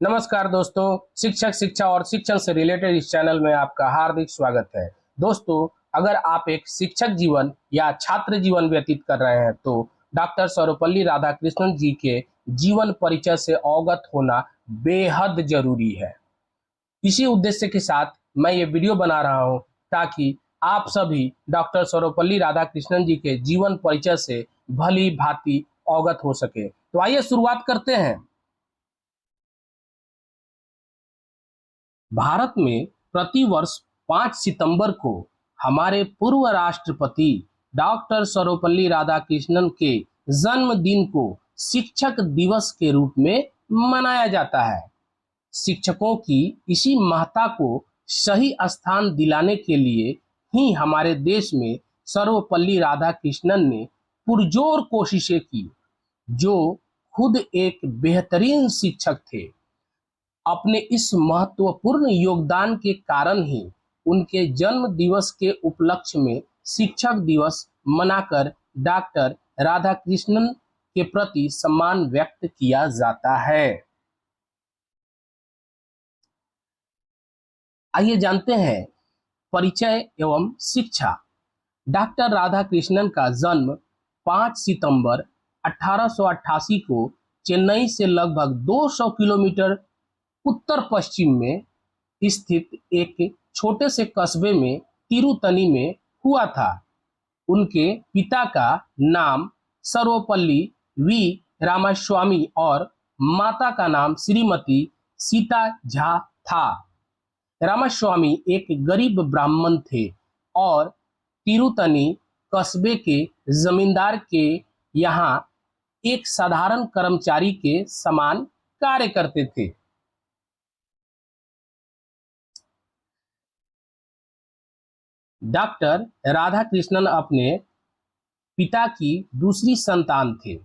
नमस्कार दोस्तों, शिक्षक शिक्षा और शिक्षण से रिलेटेड इस चैनल में आपका हार्दिक स्वागत है। दोस्तों, अगर आप एक शिक्षक जीवन या छात्र जीवन व्यतीत कर रहे हैं तो डॉक्टर सर्वपल्ली राधाकृष्णन जी के जीवन परिचय से अवगत होना बेहद जरूरी है। इसी उद्देश्य के साथ मैं ये वीडियो बना रहा हूँ ताकि आप सभी डॉक्टर सर्वपल्ली राधाकृष्णन जी के जीवन परिचय से भली भांति अवगत हो सके। तो आइए शुरुआत करते हैं। भारत में प्रतिवर्ष 5 सितंबर को हमारे पूर्व राष्ट्रपति डॉक्टर सर्वपल्ली राधाकृष्णन के जन्मदिन को शिक्षक दिवस के रूप में मनाया जाता है। शिक्षकों की इसी महत्ता को सही स्थान दिलाने के लिए ही हमारे देश में सर्वपल्ली राधाकृष्णन ने पुरजोर कोशिशें की। जो खुद एक बेहतरीन शिक्षक थे, अपने इस महत्वपूर्ण योगदान के कारण ही उनके जन्म दिवस के उपलक्ष्य में शिक्षक दिवस मनाकर डॉक्टर राधाकृष्णन के प्रति सम्मान व्यक्त किया जाता है। आइए जानते हैं परिचय एवं शिक्षा। डॉक्टर राधाकृष्णन का जन्म 5 सितंबर 1888 को चेन्नई से लगभग 200 किलोमीटर उत्तर पश्चिम में स्थित एक छोटे से कस्बे में तिरुतनी में हुआ था। उनके पिता का नाम सर्वपल्ली वी रामास्वामी और माता का नाम श्रीमती सीता झा था। रामास्वामी एक गरीब ब्राह्मण थे और तिरुतनी कस्बे के जमींदार के यहाँ एक साधारण कर्मचारी के समान कार्य करते थे। डॉक्टर राधाकृष्णन अपने पिता की दूसरी संतान थे।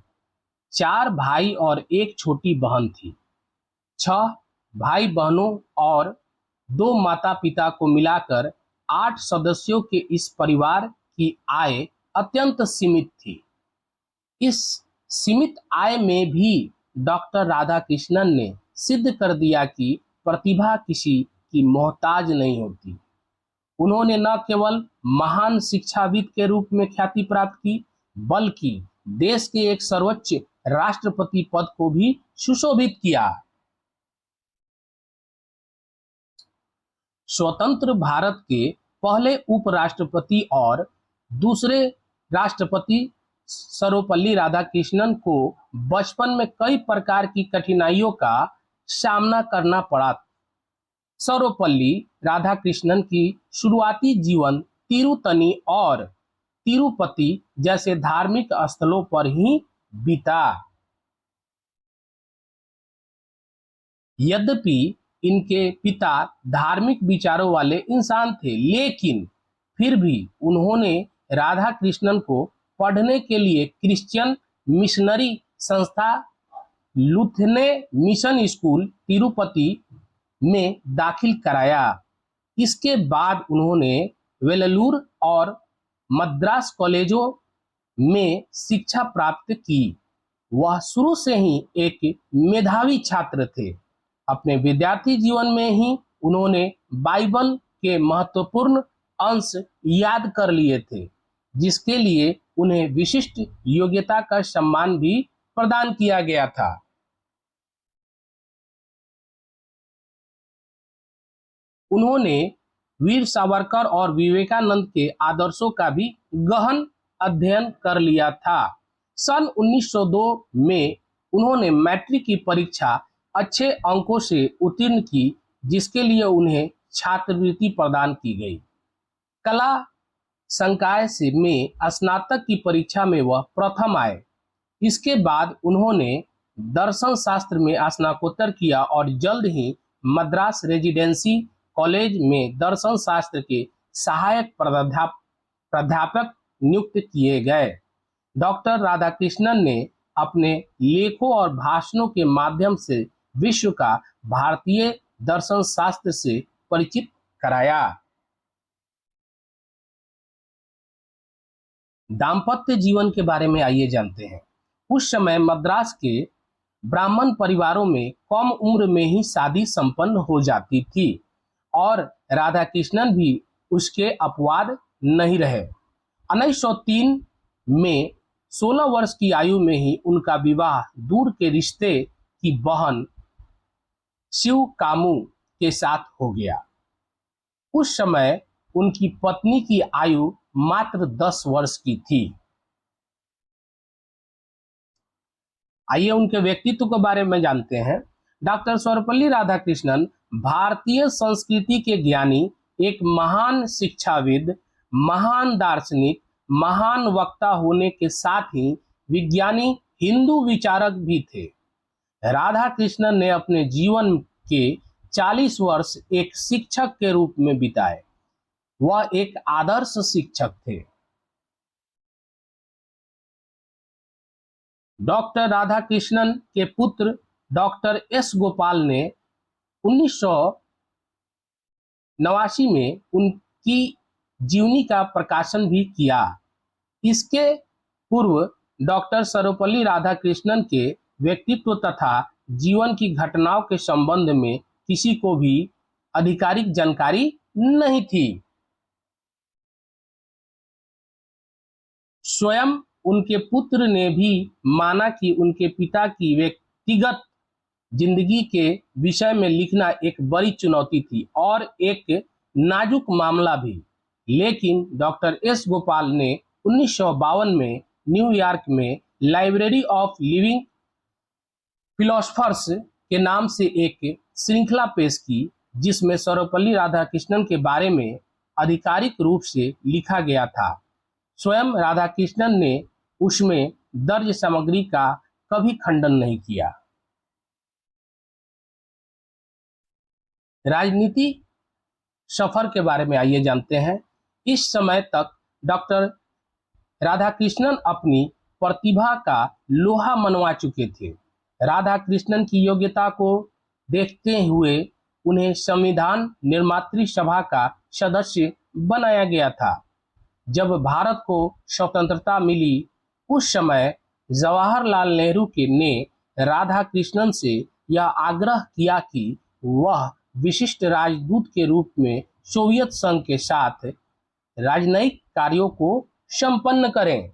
4 भाई और एक छोटी बहन थी। 6 भाई बहनों और 2 माता पिता को मिलाकर 8 सदस्यों के इस परिवार की आय अत्यंत सीमित थी। इस सीमित आय में भी डॉक्टर राधाकृष्णन ने सिद्ध कर दिया कि प्रतिभा किसी की मोहताज नहीं होती। उन्होंने न केवल महान शिक्षाविद के रूप में ख्याति प्राप्त की, बल्कि देश के एक सर्वोच्च राष्ट्रपति पद को भी सुशोभित किया। स्वतंत्र भारत के पहले उपराष्ट्रपति और दूसरे राष्ट्रपति सर्वपल्ली राधाकृष्णन को बचपन में कई प्रकार की कठिनाइयों का सामना करना पड़ा। सर्वपल्ली राधाकृष्णन की शुरुआती जीवन तिरुतनी और तिरुपति जैसे धार्मिक स्थलों पर ही बीता। यद्यपि इनके पिता धार्मिक विचारों वाले इंसान थे, लेकिन फिर भी उन्होंने राधाकृष्णन को पढ़ने के लिए क्रिश्चियन मिशनरी संस्था लुथने मिशन स्कूल तिरुपति में दाखिल कराया। इसके बाद उन्होंने वेल्लूर और मद्रास कॉलेजों में शिक्षा प्राप्त की। वह शुरू से ही एक मेधावी छात्र थे। अपने विद्यार्थी जीवन में ही उन्होंने बाइबल के महत्वपूर्ण अंश याद कर लिए थे, जिसके लिए उन्हें विशिष्ट योग्यता का सम्मान भी प्रदान किया गया था। उन्होंने वीर सावरकर और विवेकानंद के आदर्शों का भी गहन अध्ययन कर लिया था। सन 1902 में उन्होंने मैट्रिक की परीक्षा अच्छे अंकों से उत्तीर्ण की, जिसके लिए उन्हें छात्रवृत्ति प्रदान की गई। कला संकाय से में स्नातक की परीक्षा में वह प्रथम आए। इसके बाद उन्होंने दर्शन शास्त्र में स्नातकोत्तर किया और जल्द ही मद्रास रेजिडेंसी कॉलेज में दर्शन शास्त्र के सहायक प्राध्यापक नियुक्त किए गए। डॉक्टर राधाकृष्णन ने अपने लेखों और भाषणों के माध्यम से विश्व का भारतीय दर्शन शास्त्र से परिचित कराया। दाम्पत्य जीवन के बारे में आइए जानते हैं। उस समय मद्रास के ब्राह्मण परिवारों में कम उम्र में ही शादी संपन्न हो जाती थी और राधा कृष्णन भी उसके अपवाद नहीं रहे। 1903 में 16 वर्ष की आयु में ही उनका विवाह दूर के रिश्ते की बहन शिव कामू के साथ हो गया। उस समय उनकी पत्नी की आयु मात्र 10 वर्ष की थी। आइए उनके व्यक्तित्व के बारे में जानते हैं। डॉक्टर सर्वपल्ली राधाकृष्णन भारतीय संस्कृति के ज्ञानी, एक महान शिक्षाविद, महान दार्शनिक, महान वक्ता होने के साथ ही विज्ञानी, हिंदू विचारक भी थे। राधा कृष्णन ने अपने जीवन के 40 वर्ष एक शिक्षक के रूप में बिताए। वह एक आदर्श शिक्षक थे। डॉक्टर राधा कृष्णन के पुत्र डॉक्टर एस गोपाल ने 1989 में उनकी जीवनी का प्रकाशन भी किया। इसके पूर्व डॉक्टर सर्वपल्ली राधाकृष्णन के व्यक्तित्व तथा जीवन की घटनाओं के संबंध में किसी को भी आधिकारिक जानकारी नहीं थी। स्वयं उनके पुत्र ने भी माना कि उनके पिता की व्यक्तिगत जिंदगी के विषय में लिखना एक बड़ी चुनौती थी और एक नाजुक मामला भी। लेकिन डॉक्टर एस गोपाल ने 1952 में न्यूयॉर्क में लाइब्रेरी ऑफ लिविंग फिलोसफर्स के नाम से एक श्रृंखला पेश की, जिसमें सर्वपल्ली राधाकृष्णन के बारे में आधिकारिक रूप से लिखा गया था। स्वयं राधाकृष्णन ने उसमें दर्ज सामग्री का कभी खंडन नहीं किया। राजनीति सफर के बारे में आइए जानते हैं। इस समय तक डॉक्टर राधाकृष्णन अपनी प्रतिभा का लोहा मनवा चुके थे। राधाकृष्णन की योग्यता को देखते हुए उन्हें संविधान निर्मात्री सभा का सदस्य बनाया गया था। जब भारत को स्वतंत्रता मिली, उस समय जवाहरलाल नेहरू ने राधाकृष्णन से यह आग्रह किया कि वह विशिष्ट राजदूत के रूप में सोवियत संघ के साथ राजनयिक कार्यों को संपन्न करें।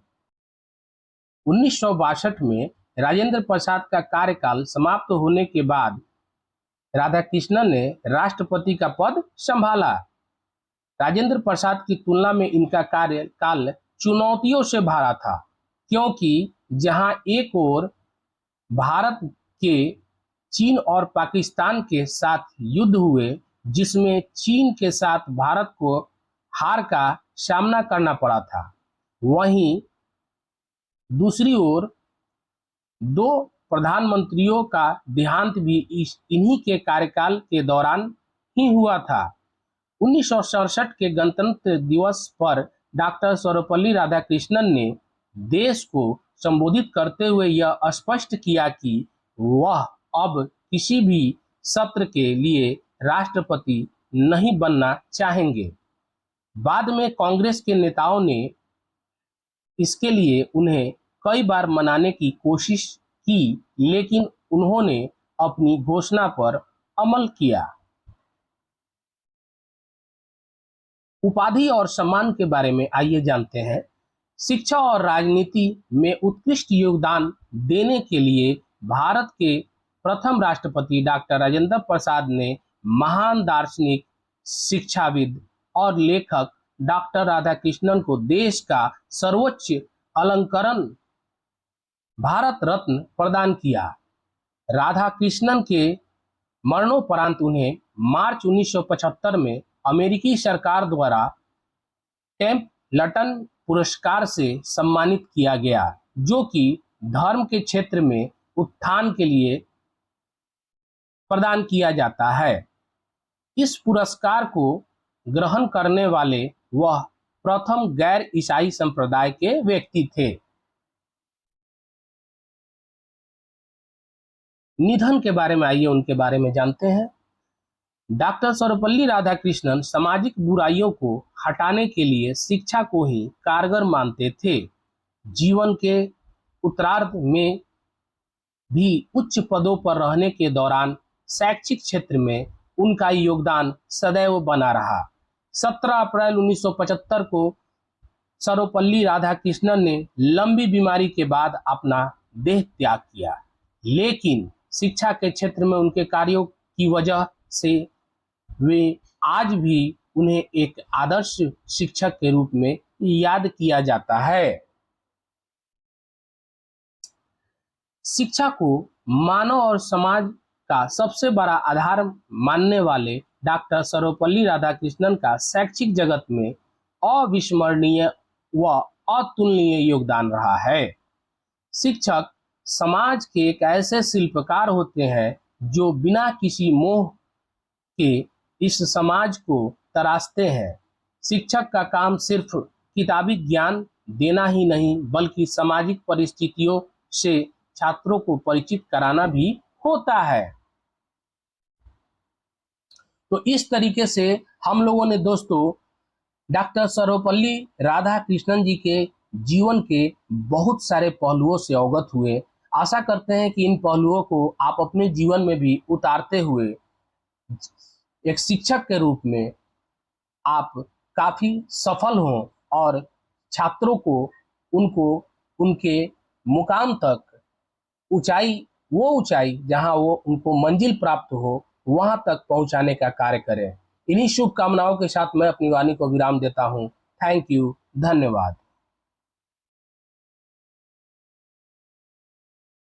1962 में राजेंद्र प्रसाद का कार्यकाल समाप्त होने के बाद राधाकृष्णन ने राष्ट्रपति का पद संभाला। राजेंद्र प्रसाद की तुलना में इनका कार्यकाल चुनौतियों से भरा था, क्योंकि जहां एक ओर भारत के चीन और पाकिस्तान के साथ युद्ध हुए, जिसमें चीन के साथ भारत को हार का सामना करना पड़ा था, वहीं दूसरी ओर दो प्रधानमंत्रियों का देहांत भी इन्हीं के कार्यकाल के दौरान ही हुआ था। 1967 के गणतंत्र दिवस पर डॉक्टर सर्वपल्ली राधाकृष्णन ने देश को संबोधित करते हुए यह स्पष्ट किया कि वह अब किसी भी सत्र के लिए राष्ट्रपति नहीं बनना चाहेंगे। बाद में कांग्रेस के नेताओं ने इसके लिए उन्हें कई बार मनाने की कोशिश की, लेकिन उन्होंने अपनी घोषणा पर अमल किया। उपाधि और सम्मान के बारे में आइए जानते हैं। शिक्षा और राजनीति में उत्कृष्ट योगदान देने के लिए भारत के प्रथम राष्ट्रपति डॉक्टर राजेंद्र प्रसाद ने महान दार्शनिक, शिक्षाविद और लेखक डॉक्टर राधाकृष्णन को देश का सर्वोच्च अलंकरण भारत रत्न प्रदान किया। राधाकृष्णन के मरणोपरांत उन्हें मार्च 1975 में अमेरिकी सरकार द्वारा टेम्पल्टन पुरस्कार से सम्मानित किया गया, जो कि धर्म के क्षेत्र में उत्थान के लिए प्रदान किया जाता है। इस पुरस्कार को ग्रहण करने वाले वह प्रथम गैर ईसाई संप्रदाय के व्यक्ति थे। निधन के बारे में आइए उनके बारे में जानते हैं। डॉक्टर सर्वपल्ली राधाकृष्णन सामाजिक बुराइयों को हटाने के लिए शिक्षा को ही कारगर मानते थे। जीवन के उत्तरार्ध में भी उच्च पदों पर रहने के दौरान शैक्षिक क्षेत्र में उनका योगदान सदैव बना रहा। 17 अप्रैल 1975 को सर्वपल्ली राधाकृष्णन ने लंबी बीमारी के बाद अपना देह त्याग किया, लेकिन शिक्षा के क्षेत्र में उनके कार्यों की वजह से वे आज भी उन्हें एक आदर्श शिक्षक के रूप में याद किया जाता है। शिक्षा को मानव और समाज का सबसे बड़ा आधार मानने वाले डॉक्टर सर्वपल्ली राधाकृष्णन का शैक्षिक जगत में अविस्मरणीय व अतुलनीय योगदान रहा है। शिक्षक समाज के एक ऐसे शिल्पकार होते हैं जो बिना किसी मोह के इस समाज को तराशते हैं। शिक्षक का काम सिर्फ किताबी ज्ञान देना ही नहीं, बल्कि सामाजिक परिस्थितियों से छात्रों को परिचित कराना भी होता है। तो इस तरीके से हम लोगों ने दोस्तों डॉक्टर सर्वपल्ली राधाकृष्णन जी के जीवन के बहुत सारे पहलुओं से अवगत हुए। आशा करते हैं कि इन पहलुओं को आप अपने जीवन में भी उतारते हुए एक शिक्षक के रूप में आप काफी सफल हों और छात्रों को उनको उनके मुकाम तक वो ऊंचाई जहां वो उनको मंजिल प्राप्त हो, वहां तक पहुंचाने का कार्य करें। इन्हीं शुभकामनाओं के साथ मैं अपनी वाणी को विराम देता हूं। थैंक यू, धन्यवाद।